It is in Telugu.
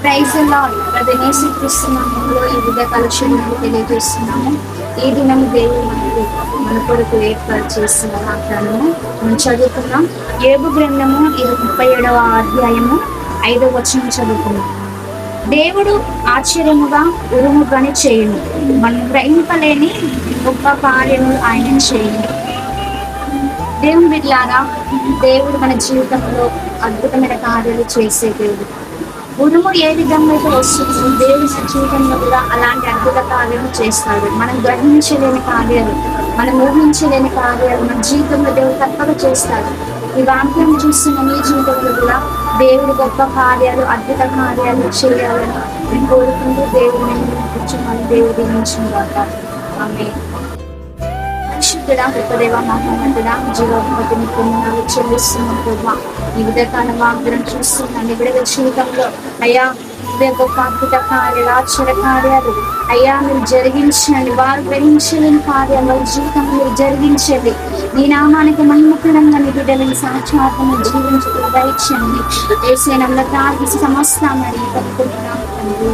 ప్రైజ్ యేసుక్రీస్తునామములో ఈ ఉదయకాల శుభములు తెలియజేస్తున్నాము. ఈ దినం దేవుడు మన కొరకు ఏర్పాటు చేసిన వాగ్దానము మనం చదువుకున్నాం. యోబు గ్రంథము 37వ అధ్యాయము 5వ వచనం చదువుకున్నాం. దేవుడు ఆశ్చర్యముగా ఉరుముగాని చేయును, మనం గ్రహింపలేని గొప్ప కార్యము ఆయన చేయును. దేవుని బిడ్డలారా, దేవుడు మన జీవితంలో అద్భుతమైన కార్యాలు చేసే దేవుడు. ఉరుము ఏ విధంగా అయితే వస్తుందో దేవుడి జీవితంలో కూడా అలాంటి అద్భుత కార్యాలు చేస్తాడు. మనం గ్రహించలేని కార్యాలు, మనం ఊహించలేని కార్యాలు మన జీవితంలో దేవుడు తప్పక చేస్తాడు. ఈ వాక్యం చూస్తున్న మీ జీవితంలో కూడా దేవుడు గొప్ప కార్యాలు, అద్భుత కార్యాలు చేయాలని నేను కోరుకుంటూ దేవుడిని కూర్చొని దేవుడి నుంచి ఆమె పరిశుద్ధుడా, కృపదేవ, మహోన్నతుడా, జీవోపతిని పొందినాలు చెల్లిస్తున్నాం ప్రభా. ఈ ఉదయకాల వాగ్దానం చూస్తున్నాను. విడుదల జీవితంలో అయ్యా గొప్ప అద్భుత కార్యాలు, ఆశ్చర్య కార్యాలు అయ్యా మీరు జరిగించండి. వారు గ్రహించలేని కార్యాలు జీవితంలో మీరు జరిగించండి. నీ నామానికి మహిమకరంగా నీ బిడ్డలని సాక్షాత్మ జీవించడం దయచండి. ఏసేనంలో తాగి సమస్తామని కనుకుంటున్నాము తండ్రి.